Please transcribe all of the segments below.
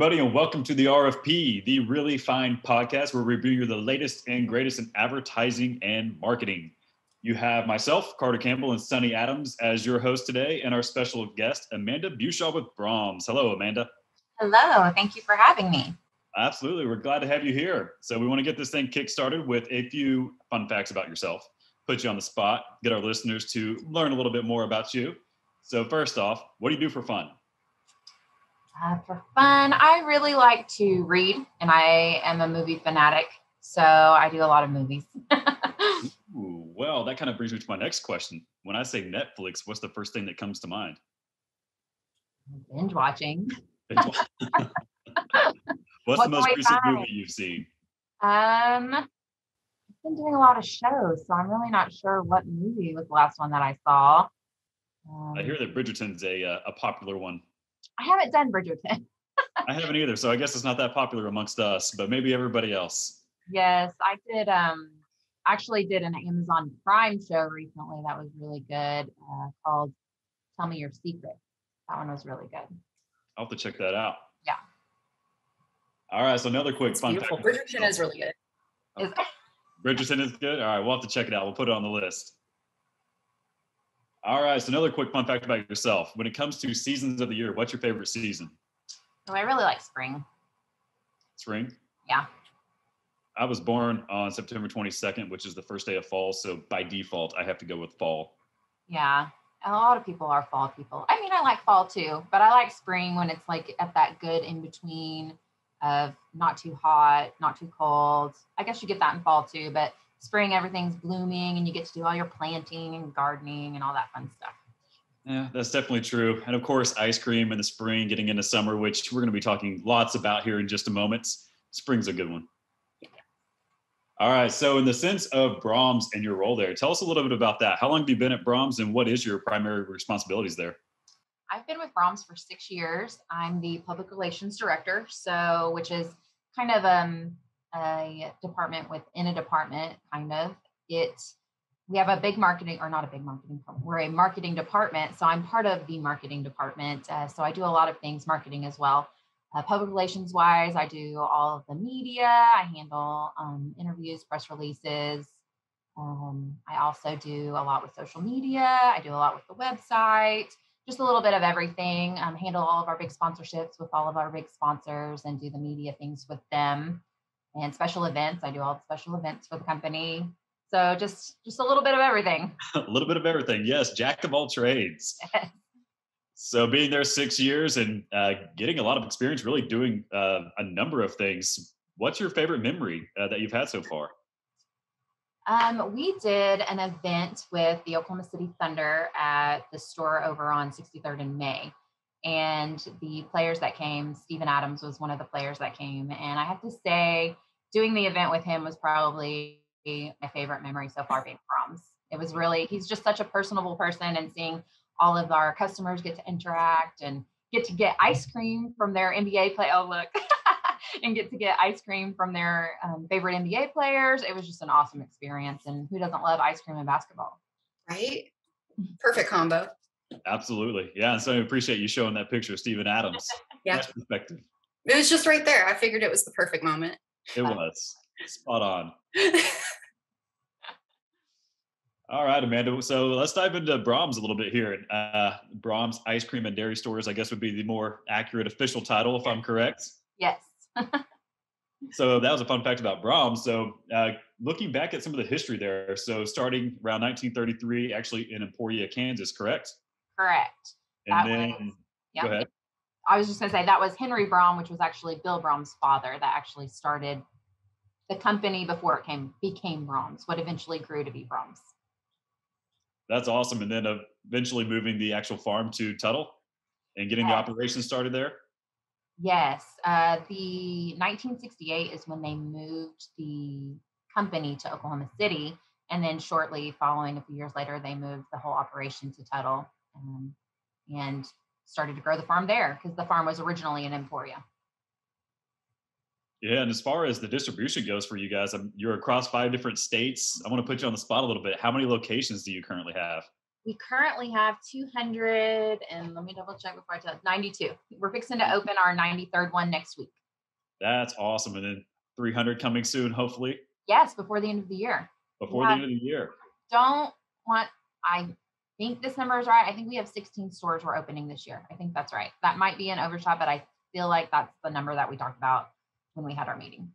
everybody, and welcome to the RFP, the Really Fine podcast where we review the latest and greatest in advertising and marketing. You have myself, Carter Campbell, and Sunny Adams as your host today, and our special guest, Amanda Bushaw with Braum. Hello, Amanda. Hello. Thank you for having me. Absolutely. We're glad to have you here. So we want to get this thing kick-started with a few fun facts about yourself, put you on the spot, get our listeners to learn a little bit more about you. So first off, what do you do for fun? For fun, I really like to read, and I am a movie fanatic, so I do a lot of movies. Ooh, well, that kind of brings me to my next question. When I say Netflix, what's the first thing that comes to mind? Binge watching. What's the most recent movie you've seen? I've been doing a lot of shows, so I'm really not sure what movie was the last one that I saw. I hear that Bridgerton's a popular one. I haven't done Bridgerton. I haven't either, so I guess it's not that popular amongst us, but maybe everybody else. Yes, I did. Actually did an Amazon Prime show recently that was really good called Tell Me Your Secret. That one was really good. I'll have to check that out. Yeah. All right, so another quick fun fact. Bridgerton is really good. Bridgerton is good? All right, we'll have to check it out. We'll put it on the list. All right, so another quick fun fact about yourself. When it comes to seasons of the year, what's your favorite season? Oh, I really like spring. Spring? Yeah. I was born on September 22nd, which is the first day of fall. So by default, I have to go with fall. Yeah. A lot of people are fall people. I mean, I like fall too, but I like spring when it's like at that good in between of not too hot, not too cold. I guess you get that in fall too, but spring, everything's blooming and you get to do all your planting and gardening and all that fun stuff. Yeah, that's definitely true. And of course, ice cream in the spring, getting into summer, which we're going to be talking lots about here in just a moment. Spring's a good one. Yeah. All right. So in the sense of Braum's and your role there, tell us a little bit about that. How long have you been at Braum's and what is your primary responsibilities there? I've been with Braum's for 6 years. I'm the public relations director, which is kind of a department within a department, kind of. We have a big marketing, or not a big marketing department. We're a marketing department, so I'm part of the marketing department. So I do a lot of things marketing as well. Public relations wise, I do all of the media. I handle interviews, press releases. I also do a lot with social media. I do a lot with the website. Just a little bit of everything. Handle all of our big sponsorships with all of our big sponsors and do the media things with them. And special events. I do all the special events for the company. So just a little bit of everything. A little bit of everything. Yes. Jack of all trades. So being there 6 years and getting a lot of experience really doing a number of things. What's your favorite memory that you've had so far? We did an event with the Oklahoma City Thunder at the store over on 63rd and May. And the players that came, Steven Adams was one of the players that came. And I have to say, doing the event with him was probably my favorite memory so far being Braum's. It was really, he's just such a personable person, and seeing all of our customers get to interact and get to get ice cream from their NBA play. Oh, look. And get to get ice cream from their favorite NBA players. It was just an awesome experience. And who doesn't love ice cream and basketball? Right? Perfect combo. Absolutely. Yeah. And so I appreciate you showing that picture of Steven Adams. Yeah. Nice perspective. It was just right there. I figured it was the perfect moment. It was. Spot on. All right, Amanda. So let's dive into Braum's a little bit here. Braum's Ice Cream and Dairy Stores, I guess, would be the more accurate official title, if I'm correct. Yes. So that was a fun fact about Braum. So looking back at some of the history there, so starting around 1933, actually in Emporia, Kansas, correct? Correct. Go ahead. I was just going to say that was Henry Braum, which was actually Bill Braum's father, that actually started the company before it became Braum's, what eventually grew to be Braum's. That's awesome. And then eventually moving the actual farm to Tuttle and getting the operation started there? Yes. The 1968 is when they moved the company to Oklahoma City. And then shortly following, a few years later, they moved the whole operation to Tuttle and started to grow the farm there, because the farm was originally in Emporia. Yeah, and as far as the distribution goes for you guys, you're across 5 different states. I want to put you on the spot a little bit. How many locations do you currently have? We currently have 200, and let me double check before I tell you, 92. We're fixing to open our 93rd one next week. That's awesome. And then 300 coming soon, hopefully, Yes, before the end of the year. before the end of the year. Don't want, I think this number is right. I think we have 16 stores we're opening this year. I think that's right. That might be an overshot, but I feel like that's the number that we talked about when we had our meeting.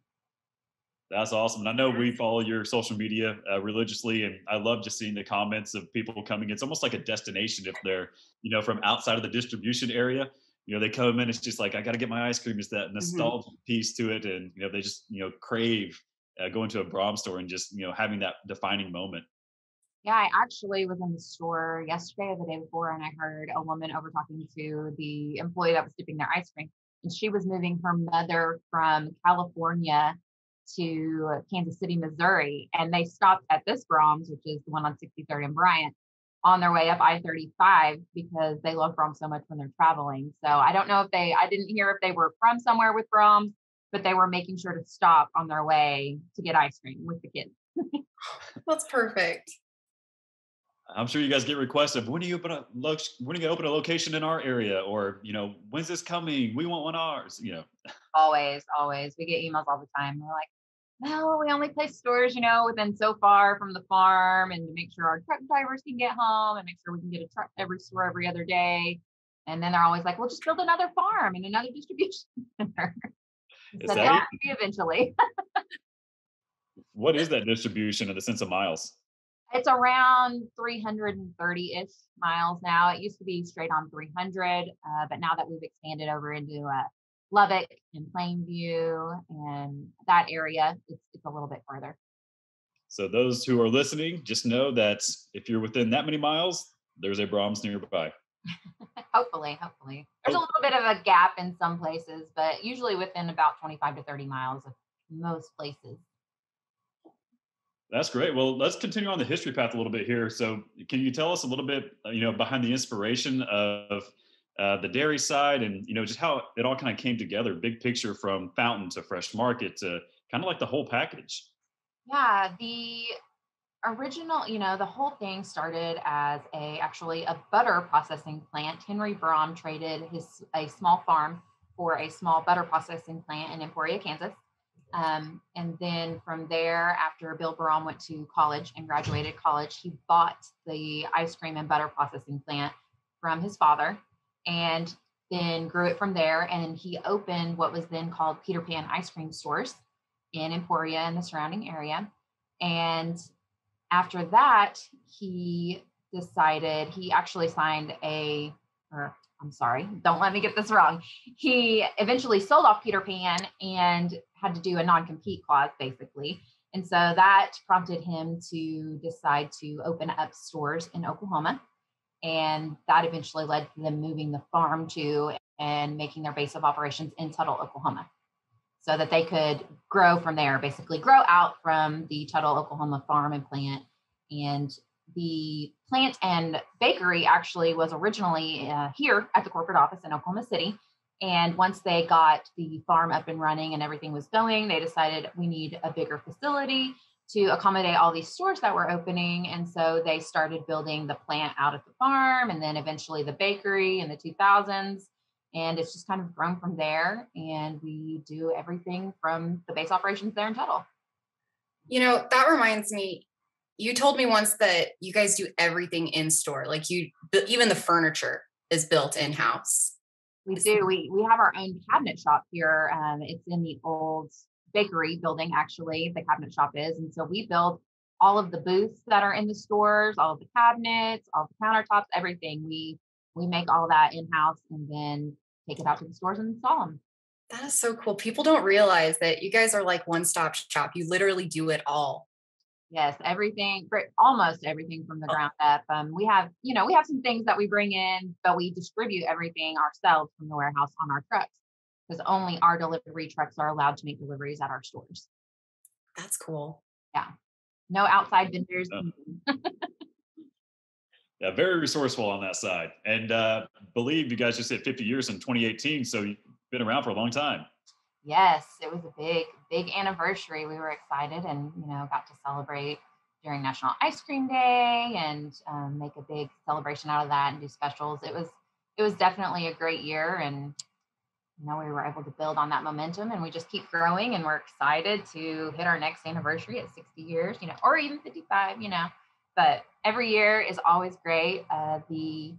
That's awesome. And I know we follow your social media religiously, and I love just seeing the comments of people coming. It's almost like a destination if they're, from outside of the distribution area. They come in. It's just like I got to get my ice cream. It's that nostalgia piece to it, and they just crave going to a Braum store and just having that defining moment. Yeah, I actually was in the store yesterday or the day before, and I heard a woman over talking to the employee that was dipping their ice cream. And she was moving her mother from California to Kansas City, Missouri. And they stopped at this Braum's, which is the one on 63rd and Bryant, on their way up I-35 because they love Braum so much when they're traveling. So I don't know I didn't hear if they were from somewhere with Braum's, but they were making sure to stop on their way to get ice cream with the kids. That's perfect. I'm sure you guys get requests of when are you going to open a location in our area, or when's this coming? We want one ours. Always. We get emails all the time. We're like, no, we only place stores, within so far from the farm, and to make sure our truck drivers can get home and make sure we can get a truck every store every other day. And then they're always like, well, just build another farm and another distribution center. So yeah, maybe eventually. What is that distribution in the sense of miles? It's around 330-ish miles now. It used to be straight on 300, but now that we've expanded over into Lubbock and Plainview and that area, it's a little bit further. So those who are listening, just know that if you're within that many miles, there's a Braum's nearby. Hopefully. There's a little bit of a gap in some places, but usually within about 25 to 30 miles of most places. That's great. Well, let's continue on the history path a little bit here. So can you tell us a little bit, behind the inspiration of the dairy side and, just how it all kind of came together, big picture from fountain to fresh market to kind of like the whole package? Yeah, the original, the whole thing started as actually a butter processing plant. Henry Braum traded a small farm for a small butter processing plant in Emporia, Kansas. And then from there, after Bill Braum went to college and graduated college, he bought the ice cream and butter processing plant from his father and then grew it from there. And he opened what was then called Peter Pan ice cream stores in Emporia and the surrounding area. And after that, he actually signed don't let me get this wrong. He eventually sold off Peter Pan and had to do a non-compete clause, basically. And so that prompted him to decide to open up stores in Oklahoma. And that eventually led to them moving the farm to and making their base of operations in Tuttle, Oklahoma, so that they could grow from there, basically grow out from the Tuttle, Oklahoma farm and plant. And the plant and bakery actually was originally here at the corporate office in Oklahoma City. And once they got the farm up and running and everything was going, they decided we need a bigger facility to accommodate all these stores that were opening. And so they started building the plant out at the farm and then eventually the bakery in the 2000s. And it's just kind of grown from there. And we do everything from the base operations there in Tuttle. That reminds me, you told me once that you guys do everything in store. Like even the furniture is built in-house. We do. We have our own cabinet shop here. It's in the old bakery building, actually, the cabinet shop is. And so we build all of the booths that are in the stores, all of the cabinets, all the countertops, everything. We make all that in-house and then take it out to the stores and install them. That is so cool. People don't realize that you guys are like one-stop shop. You literally do it all. Yes, almost everything from the ground up. We have some things that we bring in, but we distribute everything ourselves from the warehouse on our trucks because only our delivery trucks are allowed to make deliveries at our stores. That's cool. Yeah. No outside vendors. Yeah, very resourceful on that side. And believe you guys just hit 50 years in 2018. So you've been around for a long time. Yes, it was a big anniversary. We were excited and, got to celebrate during National Ice Cream Day and make a big celebration out of that and do specials. It was definitely a great year, and we were able to build on that momentum, and we just keep growing, and we're excited to hit our next anniversary at 60 years, or even 55, but every year is always great. The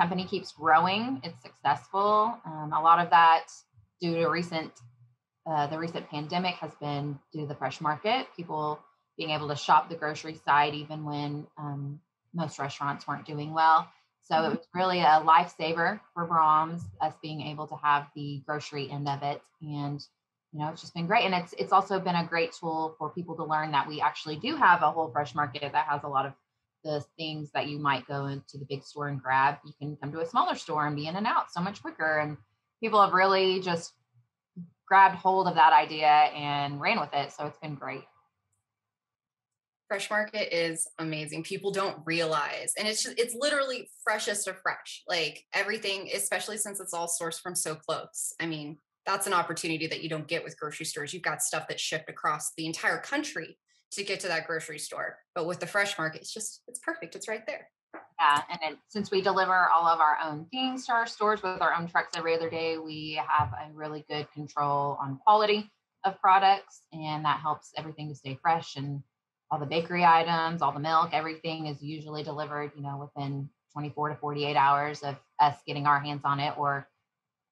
company keeps growing. It's successful. A lot of that due to the recent pandemic has been due to the fresh market, people being able to shop the grocery side even when most restaurants weren't doing well. So it was really a lifesaver for Braum's, us being able to have the grocery end of it. And, it's just been great. And it's also been a great tool for people to learn that we actually do have a whole fresh market that has a lot of the things that you might go into the big store and grab. You can come to a smaller store and be in and out so much quicker. And people have really just grabbed hold of that idea and ran with it. So it's been great. Fresh market is amazing. People don't realize, and it's literally freshest of fresh, like everything, especially since it's all sourced from so close. I mean, that's an opportunity that you don't get with grocery stores. You've got stuff that's shipped across the entire country to get to that grocery store. But with the fresh market, it's perfect. It's right there. Yeah. And since we deliver all of our own things to our stores with our own trucks every other day, we have a really good control on quality of products, and that helps everything to stay fresh. And all the bakery items, all the milk, everything is usually delivered, within 24 to 48 hours of us getting our hands on it, or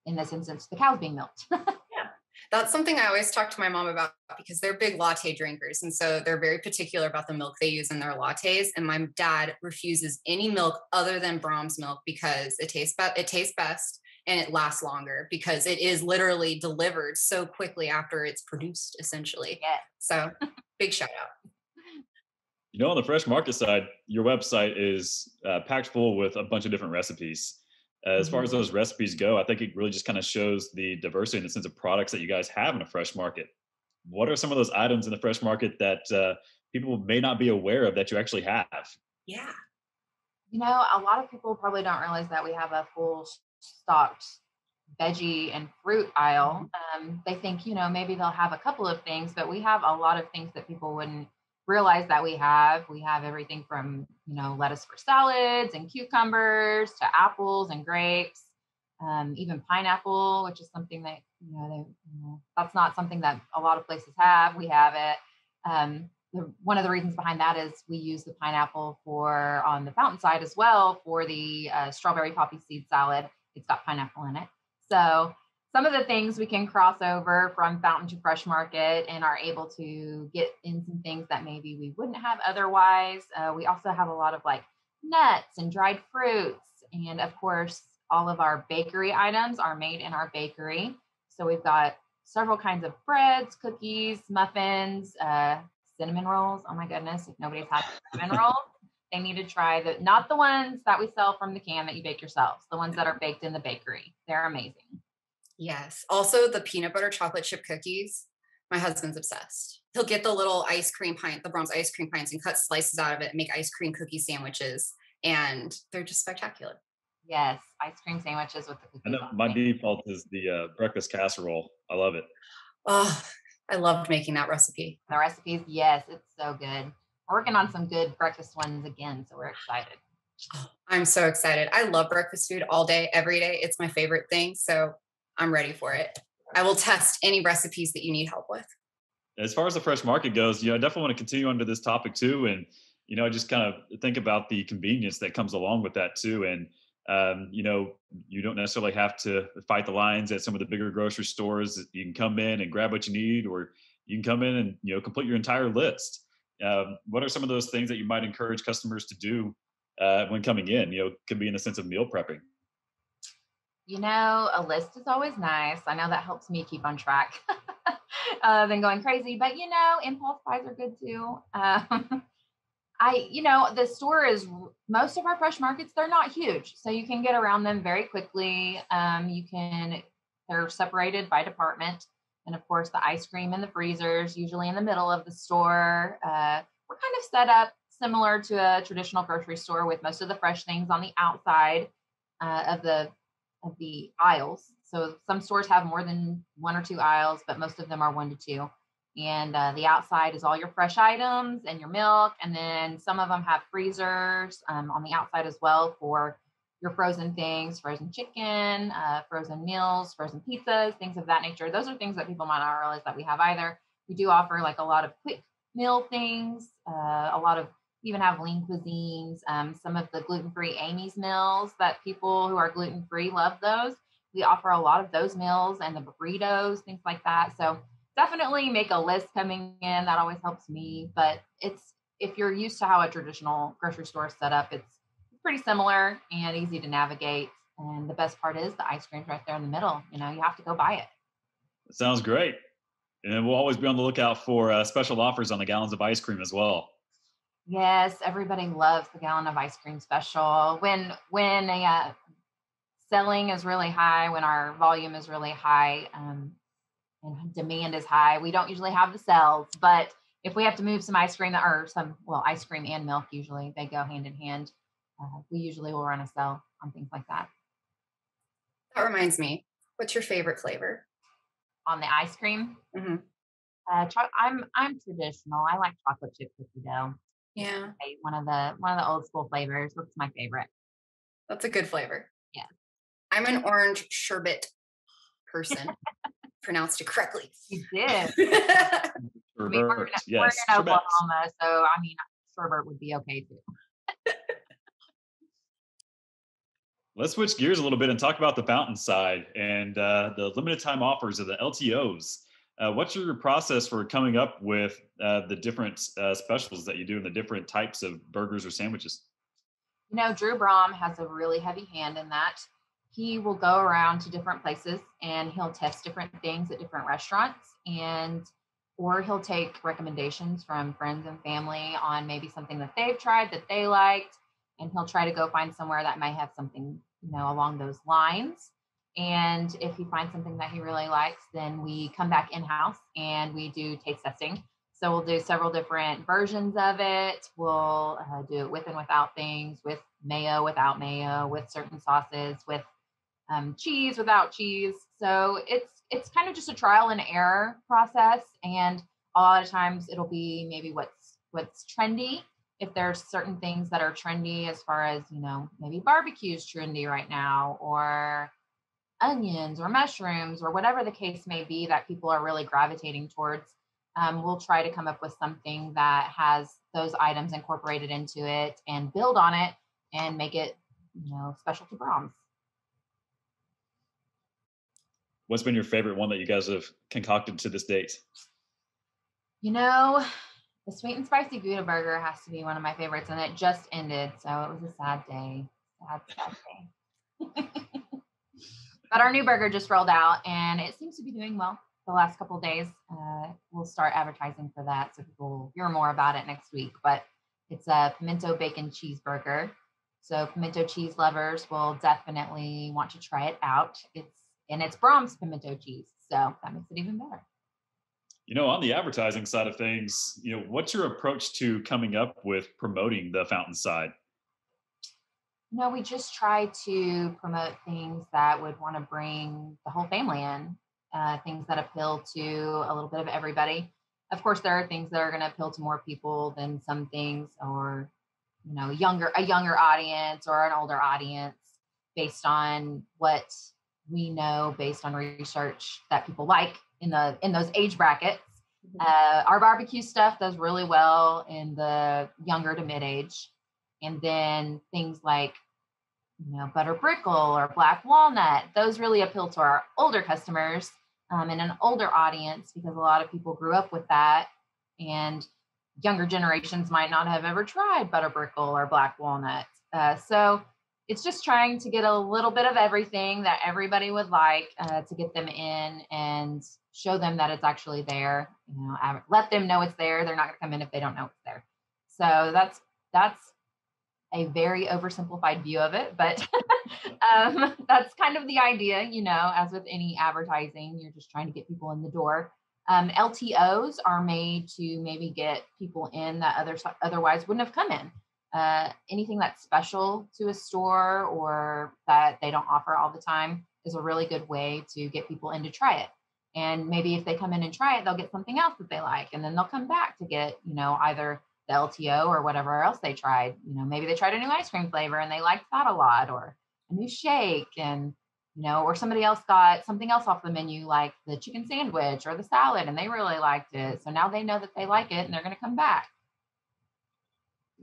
in this instance, the cows being milked. Yeah. That's something I always talk to my mom about, because they're big latte drinkers. And so they're very particular about the milk they use in their lattes. And my dad refuses any milk other than Braum's milk because it tastes best and it lasts longer, because it is literally delivered so quickly after it's produced, essentially. Yeah. So big shout out. On the fresh market side, your website is packed full with a bunch of different recipes. As far as those recipes go, I think it really just kind of shows the diversity in the sense of products that you guys have in a fresh market. What are some of those items in the fresh market that people may not be aware of that you actually have? Yeah. A lot of people probably don't realize that we have a full stocked veggie and fruit aisle. They think, maybe they'll have a couple of things, but we have a lot of things that people wouldn't realize that we have. We have everything from, lettuce for salads and cucumbers to apples and grapes, even pineapple, which is something that, that's not something that a lot of places have. We have it. One of the reasons behind that is we use the pineapple on the fountain side as well for the strawberry poppy seed salad. It's got pineapple in it. So some of the things we can cross over from fountain to fresh market and are able to get in some things that maybe we wouldn't have otherwise. We also have a lot of like nuts and dried fruits. And of course, all of our bakery items are made in our bakery. So we've got several kinds of breads, cookies, muffins, cinnamon rolls. Oh my goodness, if nobody's had cinnamon rolls, they need to try not the ones that we sell from the can that you bake yourselves, the ones that are baked in the bakery. They're amazing. Yes. Also the peanut butter chocolate chip cookies. My husband's obsessed. He'll get the little ice cream pint, the Braum's ice cream pints, and cut slices out of it and make ice cream cookie sandwiches. And they're just spectacular. Yes. Ice cream sandwiches with the cookies. I know my default is the breakfast casserole. I love it. Oh, I loved making that recipe. The recipes, yes, it's so good. We're working on some good breakfast ones again, so we're excited. Oh, I'm so excited. I love breakfast food all day, every day. It's my favorite thing. So I'm ready for it. I will test any recipes that you need help with. As far as the fresh market goes, I definitely want to continue under this topic too. And, just kind of think about the convenience that comes along with that too. And, you don't necessarily have to fight the lines at some of the bigger grocery stores. You can come in and grab what you need, or you can come in and, complete your entire list. What are some of those things that you might encourage customers to do when coming in? Could be in the sense of meal prepping. A list is always nice. I know that helps me keep on track than going crazy, but impulse buys are good too. The store most of our fresh markets, they're not huge. So you can get around them very quickly. They're separated by department. And of course, the ice cream in the freezers, usually in the middle of the store. We're kind of set up similar to a traditional grocery store with most of the fresh things on the outside of the aisles. So some stores have more than one or two aisles, but most of them are 1 to 2. And the outside is all your fresh items and your milk. And then some of them have freezers on the outside as well for your frozen things, frozen chicken, frozen meals, frozen pizzas, things of that nature. Those are things that people might not realize that we have either. We do offer like a lot of quick meal things, a lot of even have lean cuisines, some of the gluten-free Amy's meals that people who are gluten-free love those. We offer a lot of those meals and the burritos, things like that. So definitely make a list coming in. That always helps me. But it's if you're used to how a traditional grocery store is set up, it's pretty similar and easy to navigate. And the best part is the ice cream's right there in the middle. You have to go buy it. Sounds great. And we'll always be on the lookout for special offers on the gallons of ice cream as well. Yes, everybody loves the gallon of ice cream special. When a selling is really high, when our volume is really high, and demand is high, we don't usually have the sales. But if we have to move some ice cream ice cream and milk, usually they go hand in hand. We usually will run a sale on things like that. That reminds me, what's your favorite flavor? On the ice cream, Mm-hmm. I'm traditional. I like chocolate chip cookie dough. Yeah, One of the old school flavors. What's my favorite? that's a good flavor. Yeah. I'm an orange sherbet person. Pronounced it correctly. You did. Sherbet, We're yes. in Sherbet. Oklahoma, so sherbet would be okay too. Let's switch gears a little bit and talk about the fountain side and the limited time offers of the LTOs. What's your process for coming up with the different specials that you do and the different types of burgers or sandwiches? Drew Braum has a really heavy hand in that. He will go around to different places and he'll test different things at different restaurants or he'll take recommendations from friends and family on maybe something that they've tried that they liked, and he'll try to go find somewhere that might have something, along those lines. And if he finds something that he really likes, then we come back in-house and we do taste testing. So we'll do several different versions of it. We'll do it with and without things, with mayo, without mayo, with certain sauces, with cheese, without cheese. So it's kind of just a trial and error process. And a lot of times it'll be maybe what's trendy. If there's certain things that are trendy, as far as maybe barbecue's trendy right now, or onions or mushrooms or whatever the case may be that people are really gravitating towards, we'll try to come up with something that has those items incorporated into it and build on it and make it, special to Brahms. What's been your favorite one that you guys have concocted to this date? The sweet and spicy Gouda burger has to be one of my favorites, and it just ended, so it was a sad day. Sad day. But our new burger just rolled out, and it seems to be doing well the last couple of days. We'll start advertising for that, so people will hear more about it next week. But it's a pimento bacon cheeseburger. So pimento cheese lovers will definitely want to try it out. It's Brahms pimento cheese, so that makes it even better. On the advertising side of things, what's your approach to coming up with promoting the fountain side? We just try to promote things that would want to bring the whole family in, things that appeal to a little bit of everybody. Of course, there are things that are going to appeal to more people than some things, or a younger audience or an older audience, based on what we know, based on research that people like in those age brackets. Our barbecue stuff does really well in the younger to mid-age. And then things like, butter brickle or black walnut, those really appeal to our older customers and an older audience, because a lot of people grew up with that. And younger generations might not have ever tried butter brickle or black walnut. So it's just trying to get a little bit of everything that everybody would like to get them in and show them that it's actually there. Let them know it's there. They're not going to come in if they don't know it's there. So that's a very oversimplified view of it, but that's kind of the idea. As with any advertising, you're just trying to get people in the door. LTOs are made to maybe get people in that otherwise wouldn't have come in. Anything that's special to a store or that they don't offer all the time is a really good way to get people in to try it. And maybe if they come in and try it, they'll get something else that they like. And then they'll come back to get, either the LTO or whatever else they tried. Maybe they tried a new ice cream flavor and they liked that a lot, or a new shake, and or somebody else got something else off the menu, like the chicken sandwich or the salad, and they really liked it. So now they know that they like it and they're going to come back.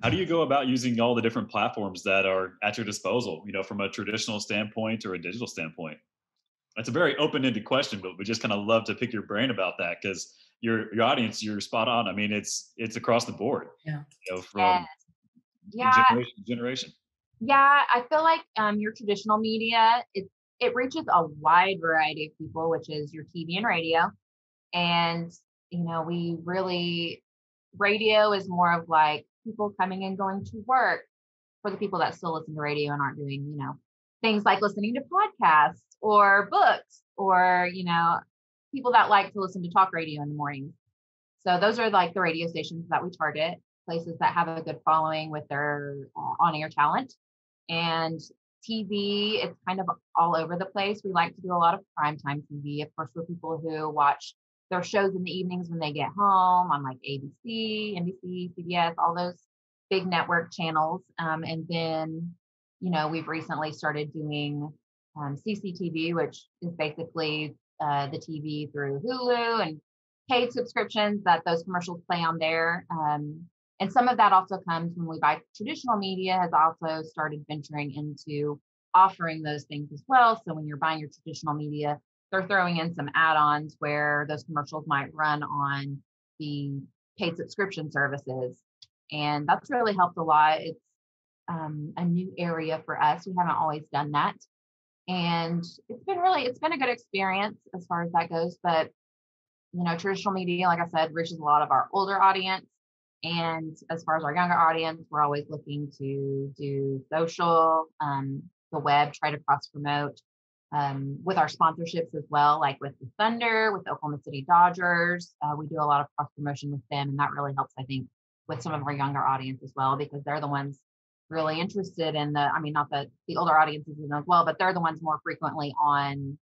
How do you go about using all the different platforms that are at your disposal, from a traditional standpoint or a digital standpoint? That's a very open-ended question, but we just kind of love to pick your brain about that because your audience, you're spot on. I mean, it's across the board, Yeah. from Yeah. generation to generation. Yeah, I feel like your traditional media, it reaches a wide variety of people, which is your TV and radio. And, we really, radio is more of like people coming and going to work, for the people that still listen to radio and aren't doing, things like listening to podcasts or books, or, people that like to listen to talk radio in the morning. So those are like the radio stations that we target, places that have a good following with their on-air talent. And TV, it's kind of all over the place. We like to do a lot of primetime TV, of course, for people who watch their shows in the evenings when they get home on like ABC, NBC, CBS, all those big network channels. And then, we've recently started doing CCTV, which is basically the TV through Hulu and paid subscriptions that those commercials play on there. And some of that also comes when we buy traditional media, has also started venturing into offering those things as well. So when you're buying your traditional media, they're throwing in some add-ons where those commercials might run on the paid subscription services. And that's really helped a lot. It's a new area for us. We haven't always done that. And it's been a good experience as far as that goes. But, traditional media, like I said, reaches a lot of our older audience. And as far as our younger audience, we're always looking to do social, the web, try to cross promote with our sponsorships as well, like with the Thunder, with the Oklahoma City Dodgers. We do a lot of cross promotion with them, and that really helps, I think, with some of our younger audience as well, because they're the ones really interested in not that the older audiences as well, but they're the ones more frequently on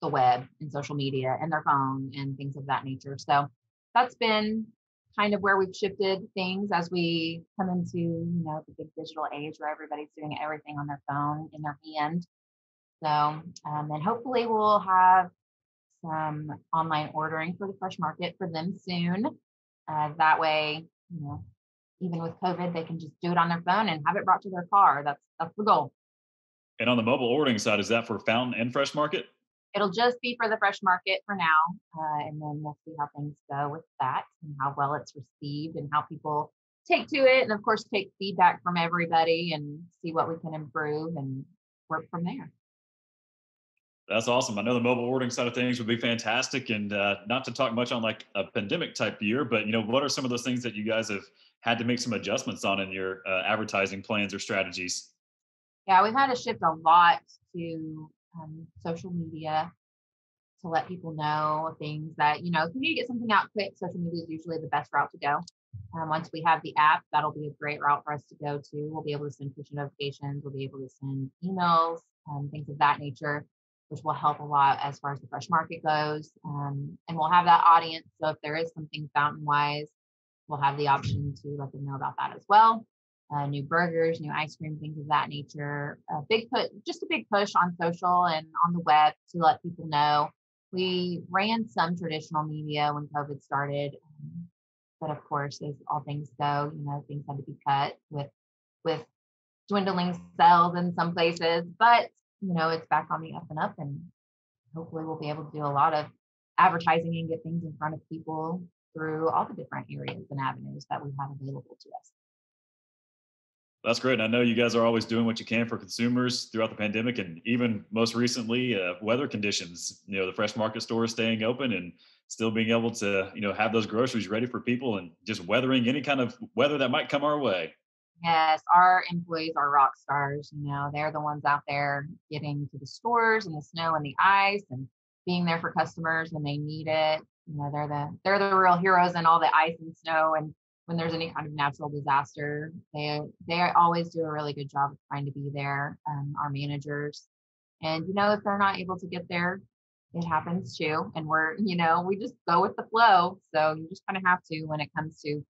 the web and social media and their phone and things of that nature. So that's been kind of where we've shifted things as we come into, the big digital age where everybody's doing everything on their phone in their hand. So, and hopefully we'll have some online ordering for the fresh market for them soon. That way, even with COVID, they can just do it on their phone and have it brought to their car. That's the goal. And on the mobile ordering side, is that for Fountain and Fresh Market? It'll just be for the fresh market for now. And then we'll see how things go with that and how well it's received and how people take to it. And of course, take feedback from everybody and see what we can improve and work from there. That's awesome. I know the mobile ordering side of things would be fantastic. And not to talk much on like a pandemic type year, but what are some of those things that you guys have had to make some adjustments on in your advertising plans or strategies? Yeah, we've had to shift a lot to social media to let people know things that, if you need to get something out quick, social media is usually the best route to go. Once we have the app, that'll be a great route for us to go to. We'll be able to send push notifications. We'll be able to send emails, things of that nature, which will help a lot as far as the fresh market goes. And we'll have that audience. So if there is something fountain wise, we'll have the option to let them know about that as well. New burgers, new ice cream, things of that nature. A big push on social and on the web to let people know. We ran some traditional media when COVID started, but of course, as all things go, things had to be cut with dwindling sales in some places. But it's back on the up and up, and hopefully we'll be able to do a lot of advertising and get things in front of people through all the different areas and avenues that we have available to us. That's great. And I know you guys are always doing what you can for consumers throughout the pandemic, and even most recently, weather conditions. The fresh market stores staying open and still being able to, have those groceries ready for people, and just weathering any kind of weather that might come our way. Yes, our employees are rock stars. They're the ones out there getting to the stores in the snow and the ice and being there for customers when they need it. They're the real heroes in all the ice and snow. And when there's any kind of natural disaster, they always do a really good job of trying to be there. Our managers, and if they're not able to get there, it happens too. And we just go with the flow. So you just kind of have to when it comes to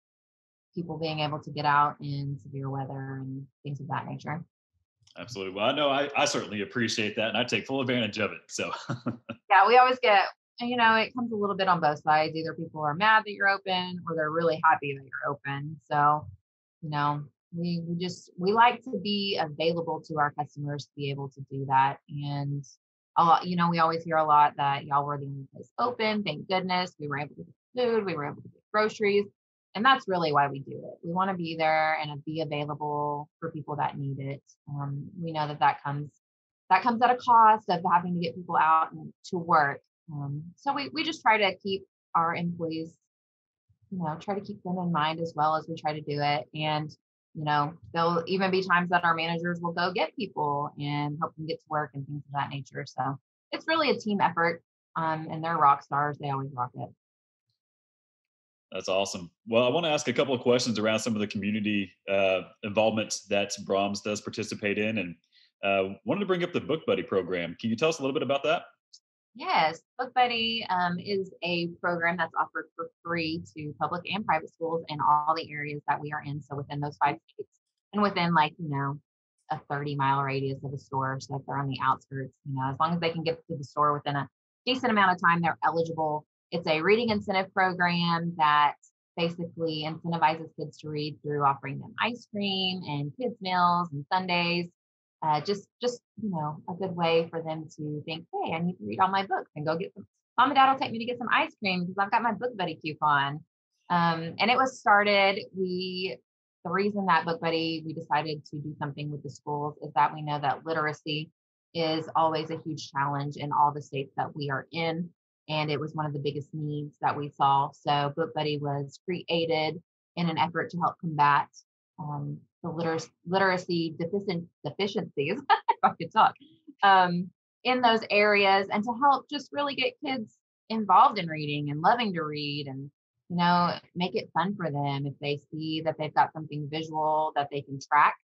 people being able to get out in severe weather and things of that nature. Absolutely. Well, I know I certainly appreciate that, and I take full advantage of it. So, Yeah, we always get, it comes a little bit on both sides. Either people are mad that you're open or they're really happy that you're open. So, you know, we like to be available to our customers to be able to do that. And a lot, we always hear a lot that y'all were the only place open. Thank goodness we were able to get food, we were able to get groceries. And that's really why we do it. We want to be there and be available for people that need it. We know that comes at a cost of having to get people out and to work. So we just try to keep our employees, try to keep them in mind as well as we try to do it. And, there'll even be times that our managers will go get people and help them get to work and things of that nature. So it's really a team effort. And they're rock stars. They always rock it. that's awesome. Well, I want to ask a couple of questions around some of the community involvement that Braum's does participate in, and wanted to bring up the Book Buddy program. Can you tell us a little bit about that? Yes, Book Buddy is a program that's offered for free to public and private schools in all the areas that we are in. So within those 5 states and within a 30-mile radius of a store. So if they're on the outskirts, as long as they can get to the store within a decent amount of time, they're eligible. It's a reading incentive program that basically incentivizes kids to read through offering them ice cream and kids meals and Sundays. Just a good way for them to think, hey, I need to read all my books and go get some. Mom and Dad will take me to get some ice cream because I've got my Book Buddy coupon. And it was started. The reason that Book Buddy we decided to do something with the schools is that we know that literacy is always a huge challenge in all the states that we are in. And it was one of the biggest needs that we saw. So Book Buddy was created in an effort to help combat the literacy deficiencies, if I could talk, in those areas, and to help just really get kids involved in reading and loving to read, and make it fun for them. If they see that they've got something visual that they can track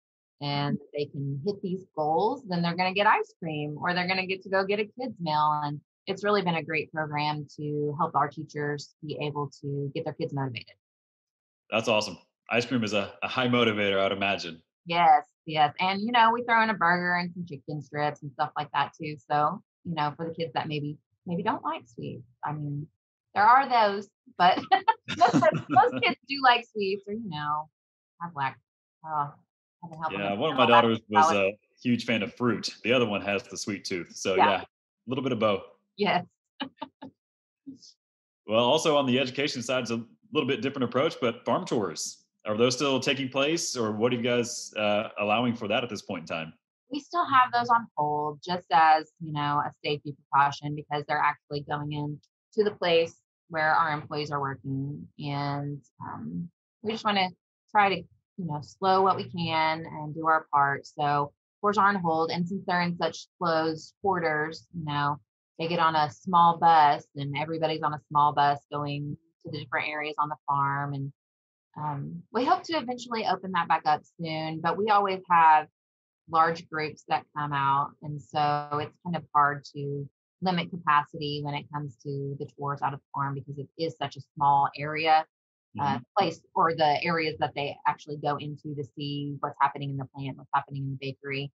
and they can hit these goals, then they're going to get ice cream or they're going to get to go get a kids meal. And it's really been a great program to help our teachers be able to get their kids motivated. That's awesome. Ice cream is a high motivator, I'd imagine. Yes. And, we throw in a burger and some chicken strips and stuff like that too. So, for the kids that maybe don't like sweets. I mean, there are those, but most kids do like sweets or, have haven't helped Yeah, them. one of my daughters was a huge fan of fruit. The other one has the sweet tooth. So yeah, a little bit of both. Yes. Well, also on the education side, it's a little bit different approach, but farm tours, are those still taking place, or what are you guys allowing for that at this point in time? We still have those on hold just as, a safety precaution because they're actually going in to the place where our employees are working. And we just want to try to, slow what we can and do our part. So tours are on hold. And since they're in such close quarters, they get on a small bus and everybody's on a small bus going to the different areas on the farm. And we hope to eventually open that back up soon, but we always have large groups that come out. And so it's kind of hard to limit capacity when it comes to the tours out of the farm because it is such a small area, place, or the areas that they actually go into to see what's happening in the plant, what's happening in the bakery.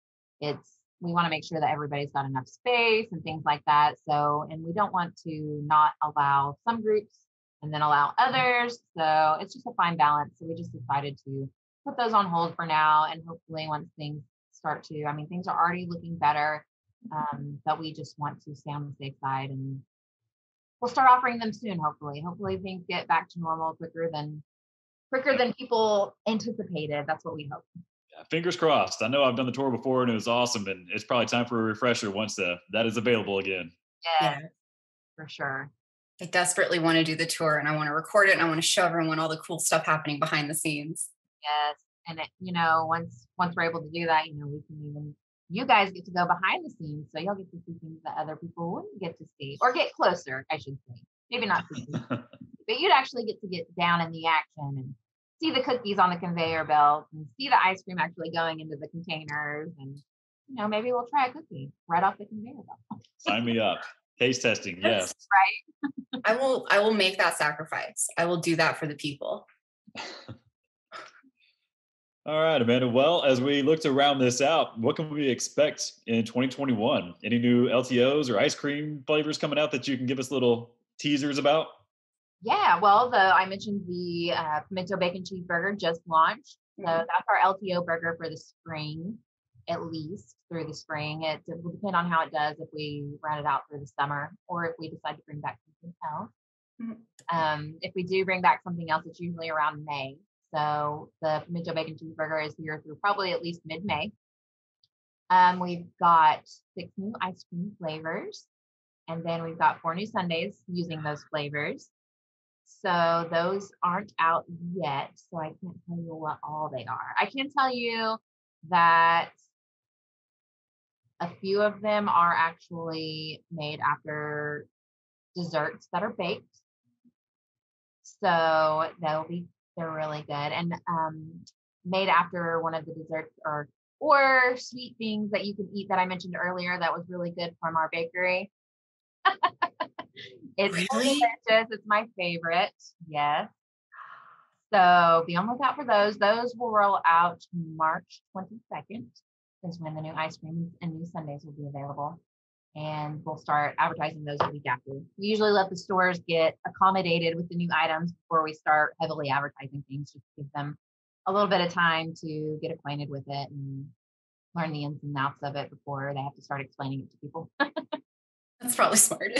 We want to make sure that everybody's got enough space and things like that. So, and we don't want to not allow some groups and then allow others. So it's just a fine balance. So we just decided to put those on hold for now. And hopefully once things start to, things are already looking better, but we just want to stay on the safe side, and we'll start offering them soon. Hopefully things get back to normal quicker than people anticipated. That's what we hope. Yeah, fingers crossed. I know I've done the tour before and it was awesome, and it's probably time for a refresher once that is available again. Yeah, for sure. I desperately want to do the tour, and I want to record it, and I want to show everyone all the cool stuff happening behind the scenes. Yes. And once we're able to do that, you guys get to go behind the scenes. So you'll get to see things that other people wouldn't get to see, or get closer, I should say. Maybe not to see, but you'd actually get to get down in the action and see the cookies on the conveyor belt and see the ice cream actually going into the containers. And, maybe we'll try a cookie right off the conveyor belt. Sign me up. Taste testing, yes. Right. I will make that sacrifice. I will do that for the people. All right, Amanda. Well, as we look to round this out, what can we expect in 2021? Any new LTOs or ice cream flavors coming out that you can give us little teasers about? Yeah, well, I mentioned the pimento bacon cheeseburger just launched. So that's our LTO burger for the spring, at least through the spring. It will depend on how it does if we run it out through the summer or if we decide to bring back something else. If we do bring back something else, it's usually around May. So the pimento bacon cheeseburger is here through probably at least mid-May. We've got 6 new ice cream flavors, and then we've got 4 new sundaes using those flavors. So those aren't out yet, so I can't tell you what all they are. I can tell you that a few of them are actually made after desserts that are baked. So they're really good, and made after one of the desserts or sweet things that you can eat that I mentioned earlier that was really good from our bakery. It's Really? delicious. It's my favorite. Yes. So be on the lookout for those. Those will roll out March 22nd is when the new ice cream and new sundaes will be available. And we'll start advertising those a week after. We usually let the stores get accommodated with the new items before we start heavily advertising things, just to give them a little bit of time to get acquainted with it and learn the ins and outs of it before they have to start explaining it to people. That's probably smart.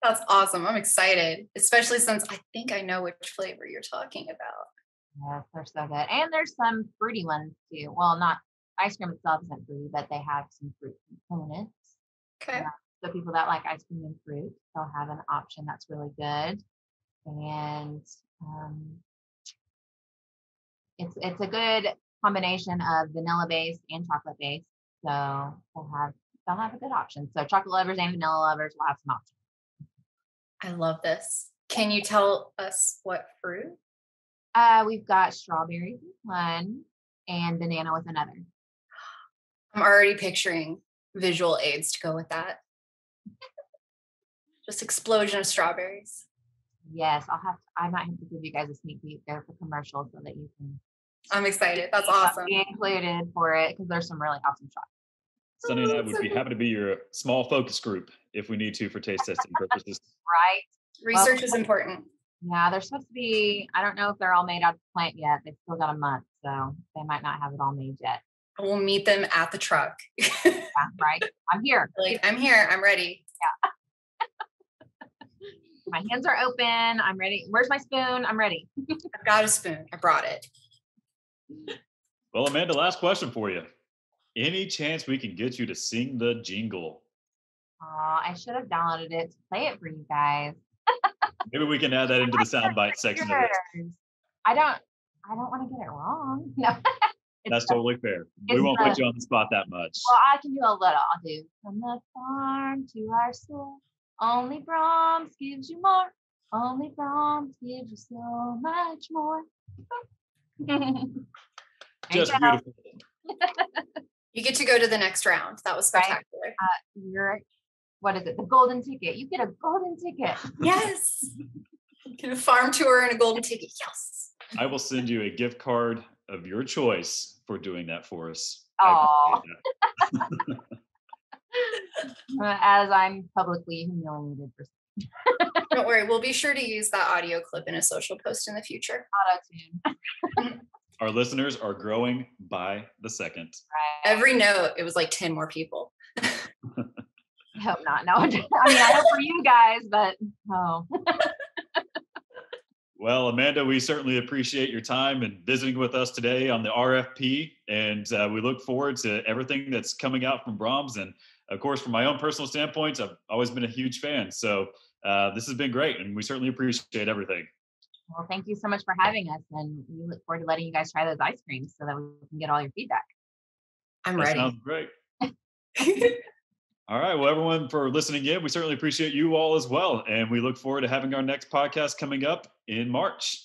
That's awesome. I'm excited, especially since I think I know which flavor you're talking about. Yes, they're so good. And there's some fruity ones too. Well, not ice cream itself isn't fruity, but they have some fruit components. Okay. So people that like ice cream and fruit, they'll have an option that's really good. And it's a good combination of vanilla based and chocolate based. So they'll have a good option. So chocolate lovers and vanilla lovers will have some options. I love this. Can you tell us what fruit? We've got strawberry with one and banana with another. I'm already picturing visual aids to go with that. Just explosion of strawberries. Yes, I might have to give you guys a sneak peek there for commercials so that you can. I'm excited. That's awesome. Be included for it because there's some really awesome shots. Sunny and I would be happy to be your small focus group if we need to for taste testing purposes. Right. Research is important. Yeah, they're supposed to be, I don't know if they're all made out of the plant yet. They've still got a month, so they might not have it all made yet. We'll meet them at the truck. Yeah, right. I'm here. Like, I'm here. I'm ready. Yeah. My hands are open. I'm ready. Where's my spoon? I'm ready. I've got a spoon. I brought it. Well, Amanda, last question for you. Any chance we can get you to sing the jingle? I should have downloaded it to play it for you guys. Maybe we can add that into the soundbite section of it. I don't want to get it wrong. No. That's totally fair. We won't put you on the spot that much. Well, I can do a little. I'll do from the farm to our soul. Only Braum's gives you more. Only Braum's gives you so much more. Just beautiful. You get to go to the next round. That was spectacular. What is it? The golden ticket. You get a golden ticket. Yes. Get a farm tour and a golden ticket. Yes. I will send you a gift card of your choice for doing that for us. Oh. As I'm publicly humiliated for. Don't worry. We'll be sure to use that audio clip in a social post in the future. Auto-tune. Our listeners are growing by the second. Right. Every note, it was like 10 more people. I hope not. No, I mean, I hope for you guys, but oh. Well, Amanda, we certainly appreciate your time and visiting with us today on the RFP. And we look forward to everything that's coming out from Braum's. And of course, from my own personal standpoint, I've always been a huge fan. So this has been great. And we certainly appreciate everything. Well, thank you so much for having us. And we look forward to letting you guys try those ice creams so that we can get all your feedback. I'm ready. Sounds great. All right. Well, everyone, for listening in, we certainly appreciate you all as well. And we look forward to having our next podcast coming up in March.